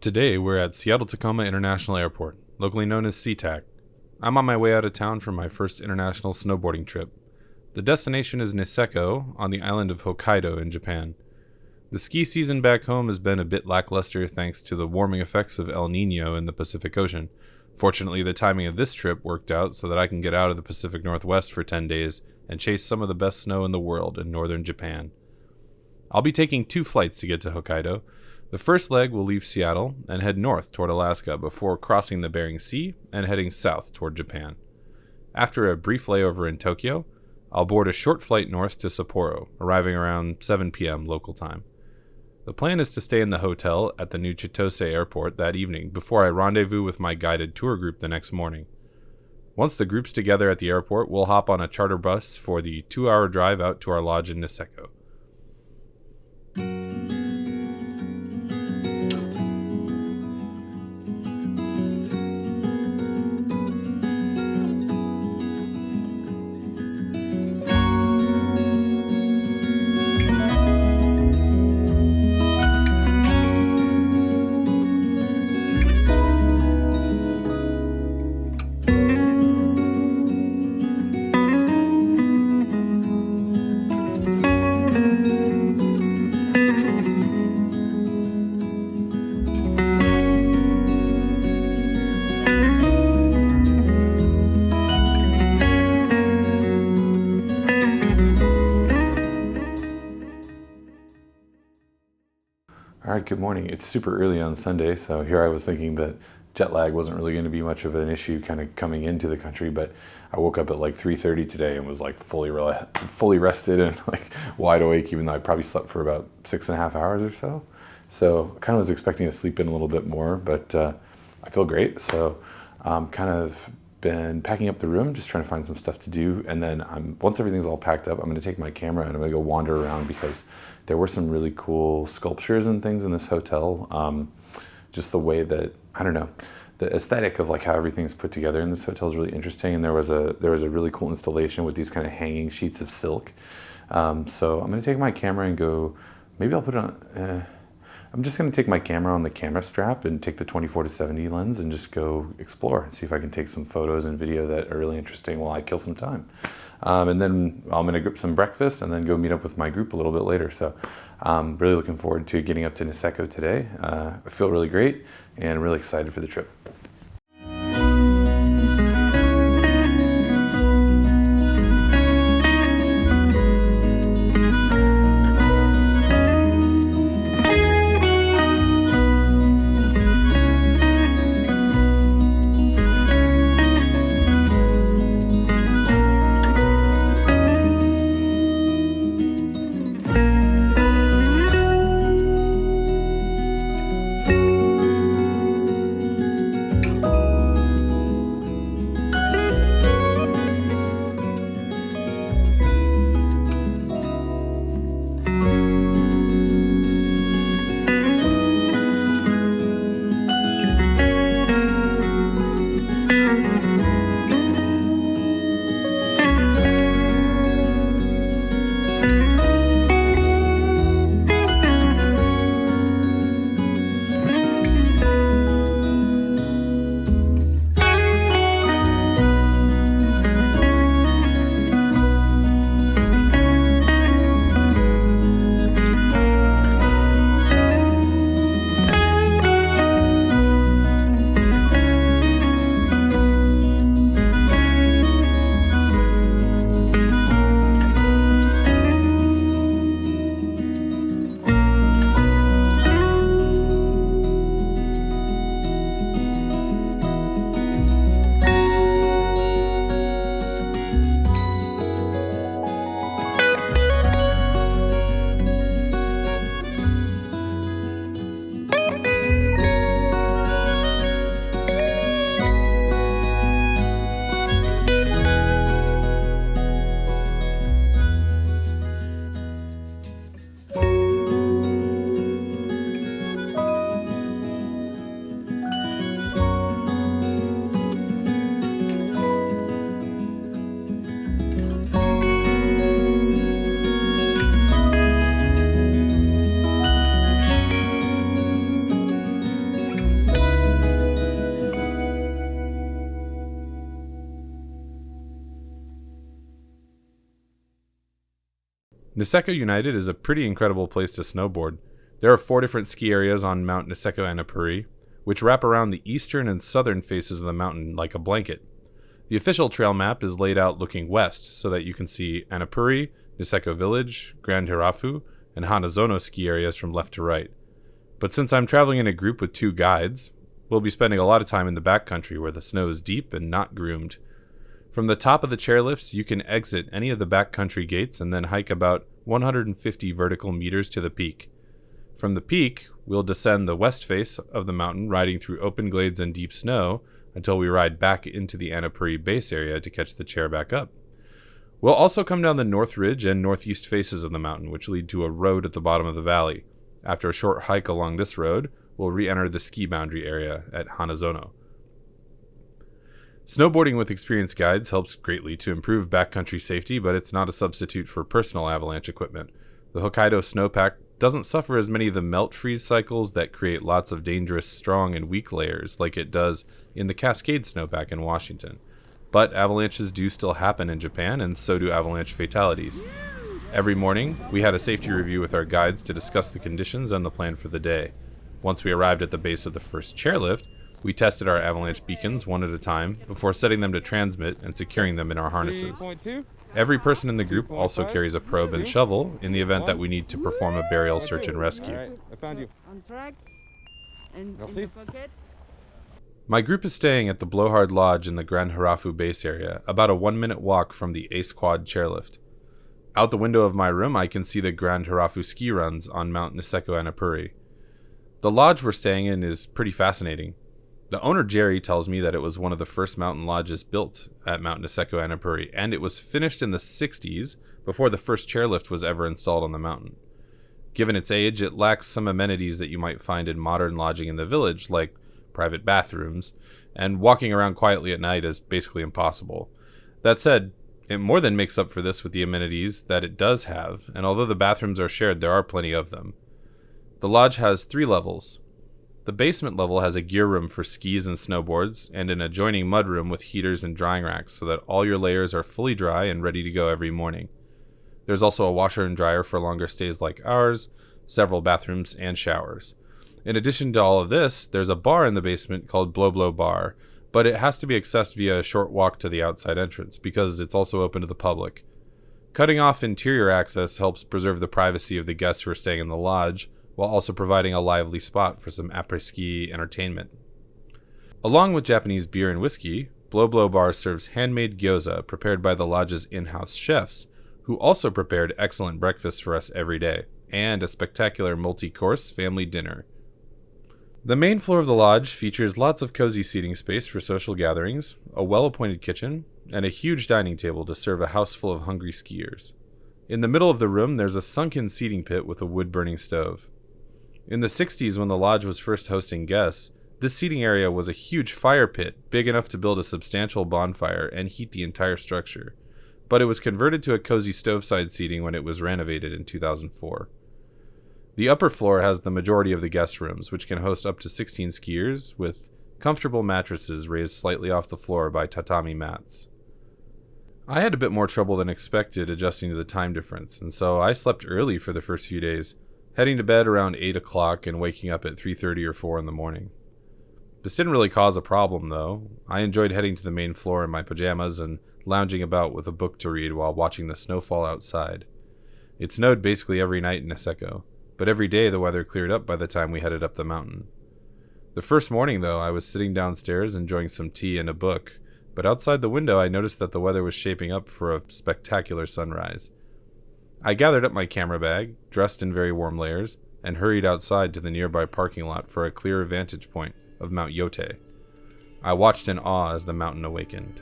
Today, we're at Seattle-Tacoma International Airport, locally known as SeaTac. I'm on my way out of town for my first international snowboarding trip. The destination is Niseko, on the island of Hokkaido in Japan. The ski season back home has been a bit lackluster thanks to the warming effects of El Nino in the Pacific Ocean. Fortunately, the timing of this trip worked out so that I can get out of the Pacific Northwest for 10 days and chase some of the best snow in the world in northern Japan. I'll be taking 2 flights to get to Hokkaido. The first leg will leave Seattle and head north toward Alaska before crossing the Bering Sea and heading south toward Japan. After a brief layover in Tokyo, I'll board a short flight north to Sapporo, arriving around 7 p.m. local time. The plan is to stay in the hotel at the new Chitose airport that evening before I rendezvous with my guided tour group the next morning. Once the group's together at the airport, we'll hop on a charter bus for the 2-hour drive out to our lodge in Niseko. All right, good morning. It's super early on Sunday, so here I was thinking that jet lag wasn't really going to be much of an issue kind of coming into the country, but I woke up at like 3:30 today and was like fully rested and like wide awake, even though I probably slept for about 6.5 hours or so. So kind of was expecting to sleep in a little bit more, but I feel great. So kind of been packing up the room, just trying to find some stuff to do, and then once everything's all packed up, I'm going to take my camera and I'm going to go wander around because there were some really cool sculptures and things in this hotel. Just the way that, I don't know, the aesthetic of like how everything's put together in this hotel is really interesting, and there was a really cool installation with these kind of hanging sheets of silk. So I'm going to take my camera and go, maybe I'll put it on, I'm just going to take my camera on the camera strap and take the 24-70 lens and just go explore and see if I can take some photos and video that are really interesting while I kill some time. And then I'm going to grab some breakfast and then go meet up with my group a little bit later. So I'm really looking forward to getting up to Niseko today. I feel really great and really excited for the trip. Niseko United is a pretty incredible place to snowboard. There are 4 different ski areas on Mount Niseko Annapurri, which wrap around the eastern and southern faces of the mountain like a blanket. The official trail map is laid out looking west so that you can see Annapurri, Niseko Village, Grand Hirafu, and Hanazono ski areas from left to right. But since I'm traveling in a group with 2 guides, we'll be spending a lot of time in the backcountry where the snow is deep and not groomed. From the top of the chairlifts, you can exit any of the backcountry gates and then hike about 150 vertical meters to the peak. From the peak, we'll descend the west face of the mountain, riding through open glades and deep snow until we ride back into the Annapurri base area to catch the chair back up. We'll also come down the north ridge and northeast faces of the mountain, which lead to a road at the bottom of the valley. After a short hike along this road, we'll re-enter the ski boundary area at Hanazono. Snowboarding with experienced guides helps greatly to improve backcountry safety, but it's not a substitute for personal avalanche equipment. The Hokkaido snowpack doesn't suffer as many of the melt-freeze cycles that create lots of dangerous, strong, and weak layers like it does in the Cascade snowpack in Washington. But avalanches do still happen in Japan, and so do avalanche fatalities. Every morning, we had a safety review with our guides to discuss the conditions and the plan for the day. Once we arrived at the base of the first chairlift, we tested our avalanche beacons one at a time before setting them to transmit and securing them in our harnesses. Every person in the group also carries a probe and shovel in the event that we need to perform a burial search and rescue. I found you. On track and in the pocket. My group is staying at the Blowhard Lodge in the Grand Hirafu base area, about a 1-minute walk from the Ace Quad chairlift. Out the window of my room, I can see the Grand Hirafu ski runs on Mount Niseko Annapurri. The lodge we're staying in is pretty fascinating. The owner, Jerry, tells me that it was one of the first mountain lodges built at Mount Niseko Annapurri, and it was finished in the 60s before the first chairlift was ever installed on the mountain. Given its age, it lacks some amenities that you might find in modern lodging in the village, like private bathrooms, and walking around quietly at night is basically impossible. That said, it more than makes up for this with the amenities that it does have, and although the bathrooms are shared, there are plenty of them. The lodge has 3 levels. The basement level has a gear room for skis and snowboards, and an adjoining mud room with heaters and drying racks so that all your layers are fully dry and ready to go every morning. There's also a washer and dryer for longer stays like ours, several bathrooms, and showers. In addition to all of this, there's a bar in the basement called Blow Blow Bar, but it has to be accessed via a short walk to the outside entrance because it's also open to the public. Cutting off interior access helps preserve the privacy of the guests who are staying in the lodge, while also providing a lively spot for some après-ski entertainment. Along with Japanese beer and whiskey, Blow Blow Bar serves handmade gyoza prepared by the lodge's in-house chefs, who also prepared excellent breakfasts for us every day, and a spectacular multi-course family dinner. The main floor of the lodge features lots of cozy seating space for social gatherings, a well-appointed kitchen, and a huge dining table to serve a house full of hungry skiers. In the middle of the room, there's a sunken seating pit with a wood-burning stove. In the 60s, when the lodge was first hosting guests, this seating area was a huge fire pit, big enough to build a substantial bonfire and heat the entire structure. But it was converted to a cozy stove-side seating when it was renovated in 2004. The upper floor has the majority of the guest rooms, which can host up to 16 skiers, with comfortable mattresses raised slightly off the floor by tatami mats. I had a bit more trouble than expected adjusting to the time difference, and so I slept early for the first few days, heading to bed around 8 o'clock and waking up at 3:30 or 4 in the morning. This didn't really cause a problem, though. I enjoyed heading to the main floor in my pajamas and lounging about with a book to read while watching the snowfall outside. It snowed basically every night in Niseko, but every day the weather cleared up by the time we headed up the mountain. The first morning, though, I was sitting downstairs enjoying some tea and a book, but outside the window I noticed that the weather was shaping up for a spectacular sunrise. I gathered up my camera bag, dressed in very warm layers, and hurried outside to the nearby parking lot for a clearer vantage point of Mount Yote. I watched in awe as the mountain awakened.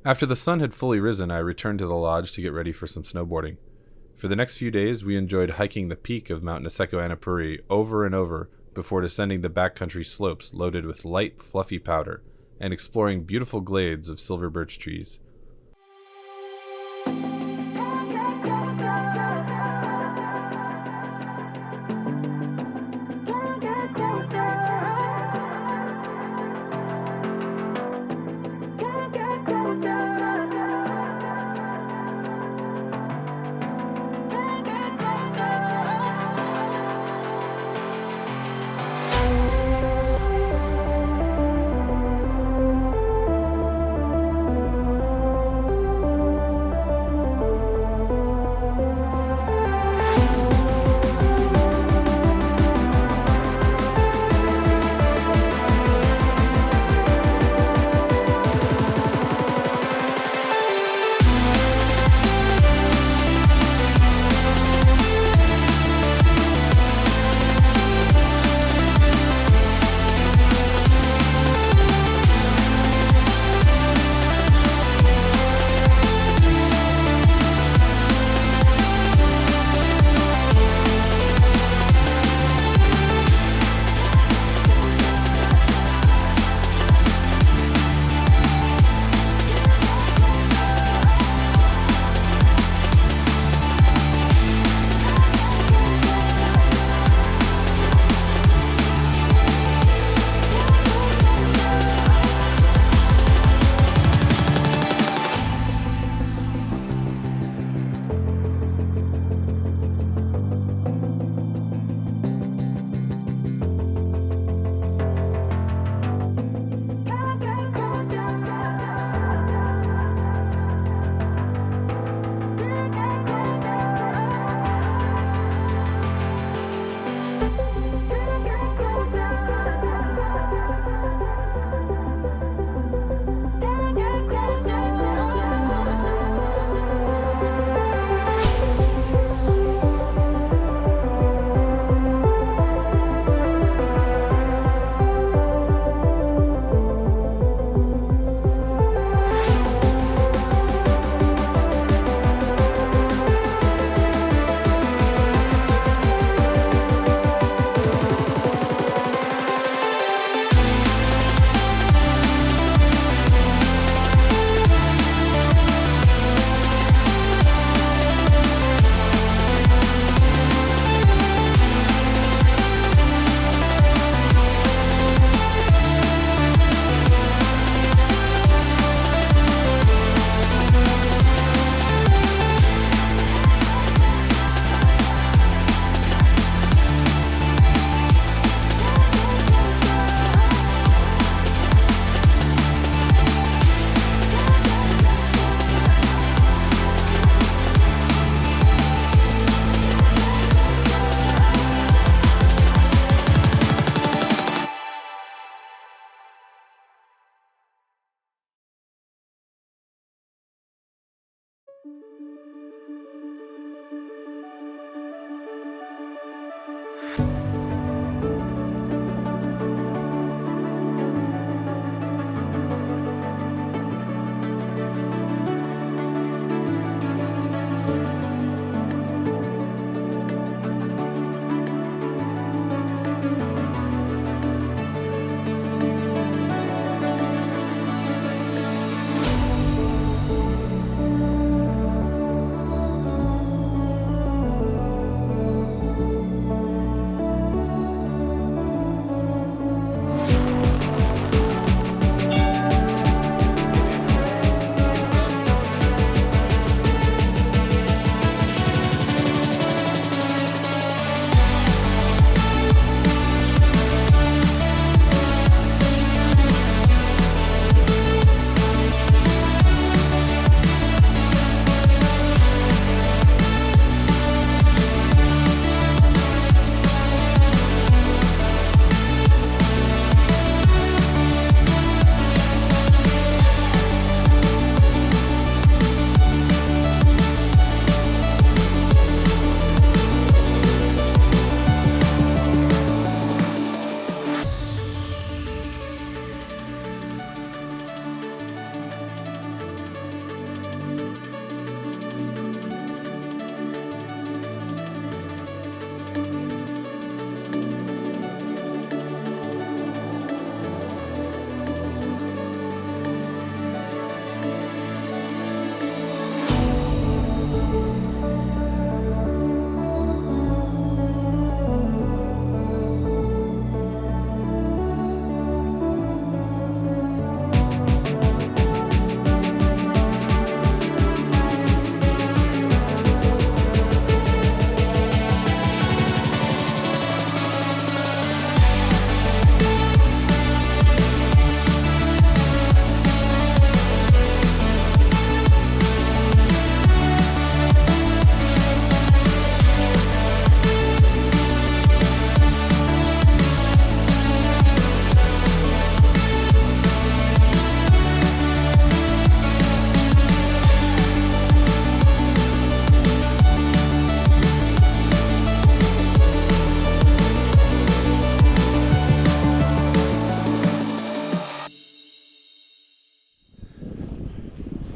After the sun had fully risen, I returned to the lodge to get ready for some snowboarding. For the next few days, we enjoyed hiking the peak of Mount Niseko Annapurri over and over before descending the backcountry slopes loaded with light, fluffy powder and exploring beautiful glades of silver birch trees.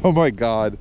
Oh my god.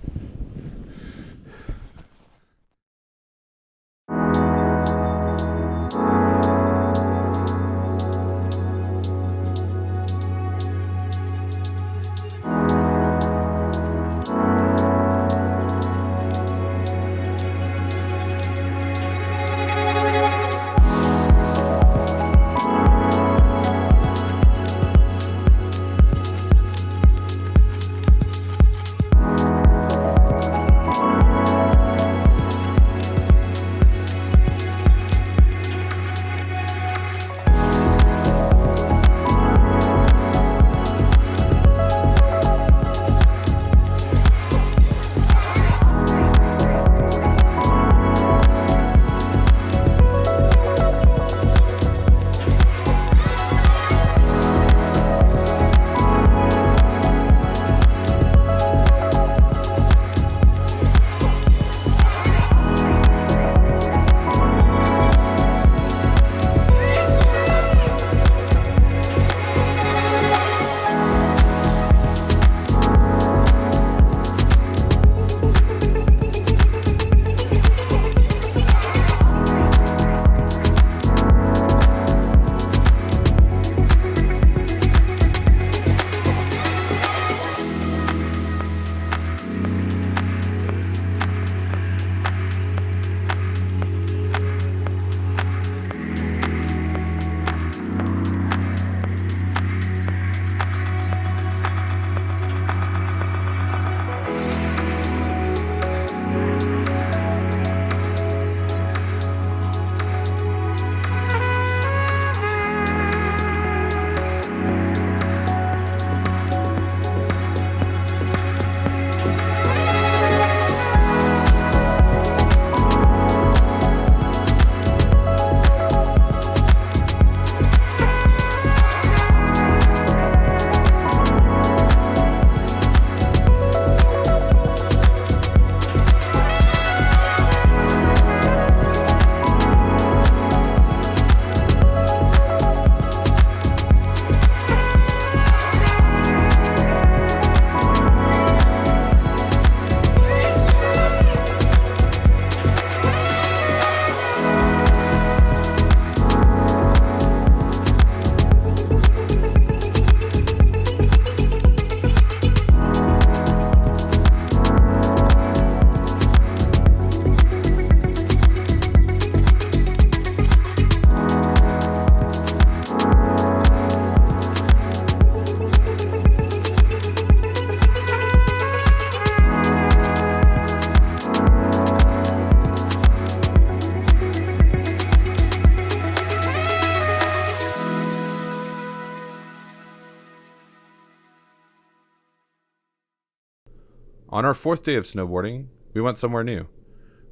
On our fourth day of snowboarding, we went somewhere new.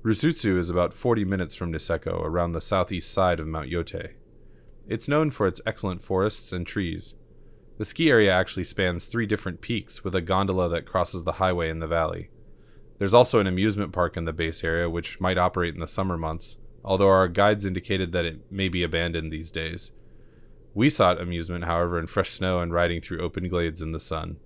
Rusutsu is about 40 minutes from Niseko, around the southeast side of Mount Yote. It's known for its excellent forests and trees. The ski area actually spans 3 different peaks with a gondola that crosses the highway in the valley. There's also an amusement park in the base area which might operate in the summer months, although our guides indicated that it may be abandoned these days. We sought amusement, however, in fresh snow and riding through open glades in the sun.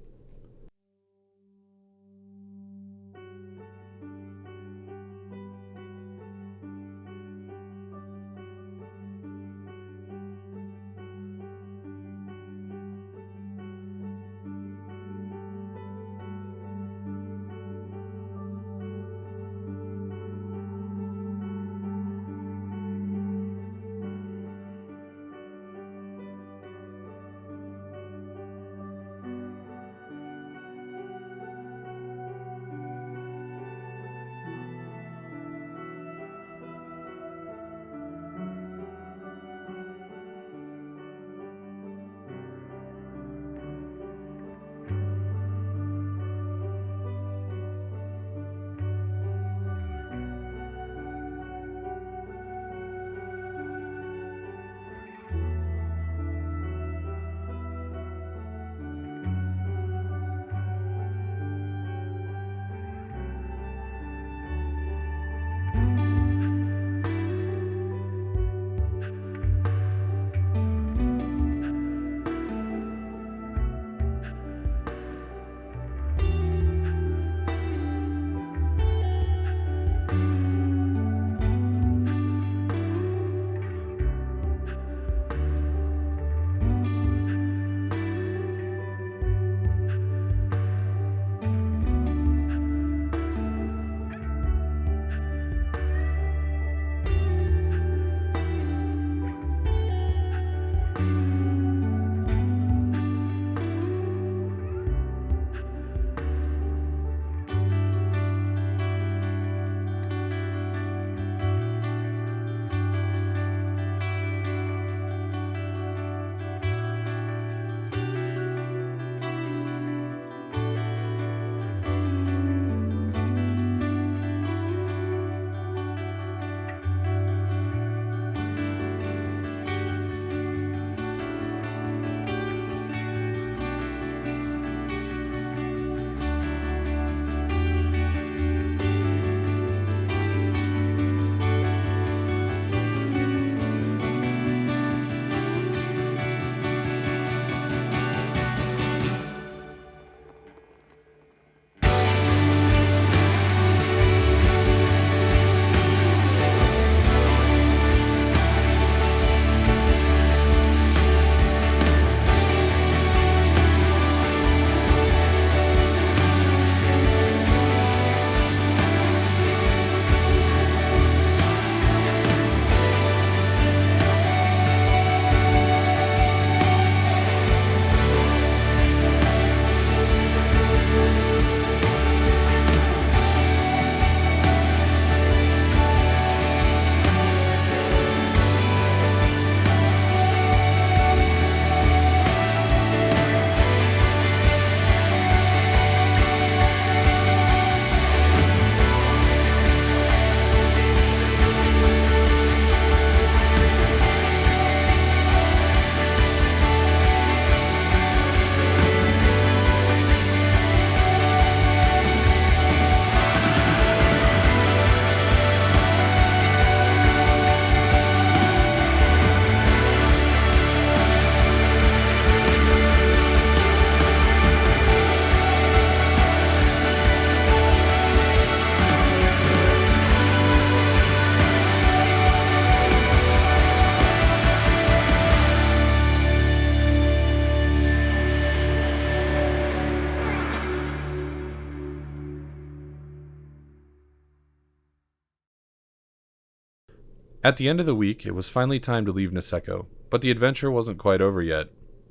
At the end of the week, it was finally time to leave Niseko, but the adventure wasn't quite over yet.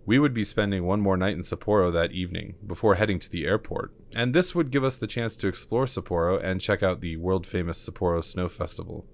We would be spending one more night in Sapporo that evening, before heading to the airport, and this would give us the chance to explore Sapporo and check out the world-famous Sapporo Snow Festival.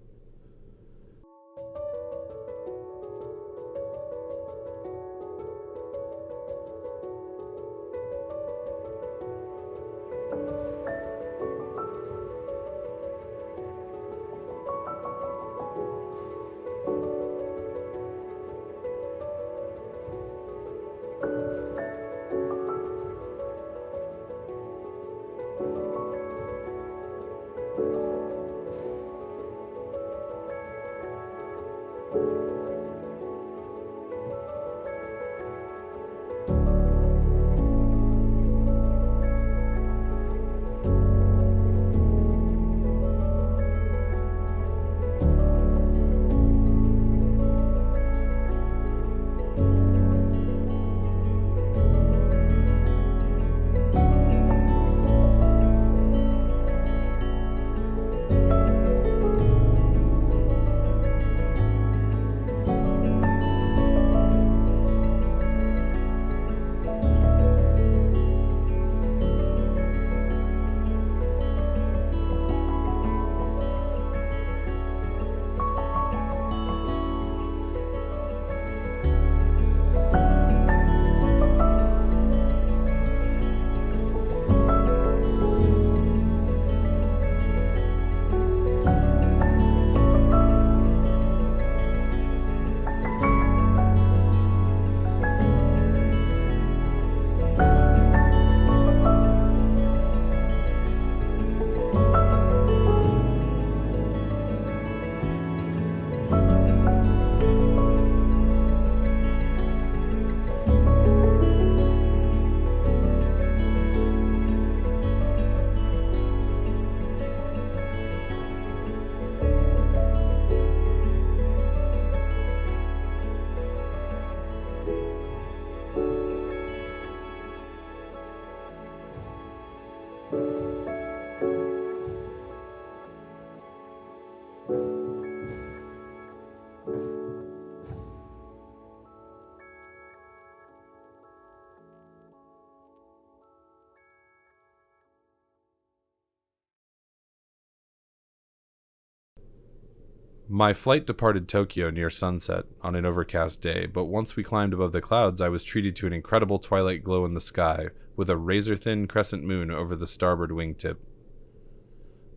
My flight departed Tokyo near sunset on an overcast day, but once we climbed above the clouds, I was treated to an incredible twilight glow in the sky, with a razor-thin crescent moon over the starboard wingtip.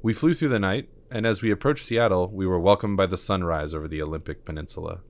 We flew through the night, and as we approached Seattle, we were welcomed by the sunrise over the Olympic Peninsula.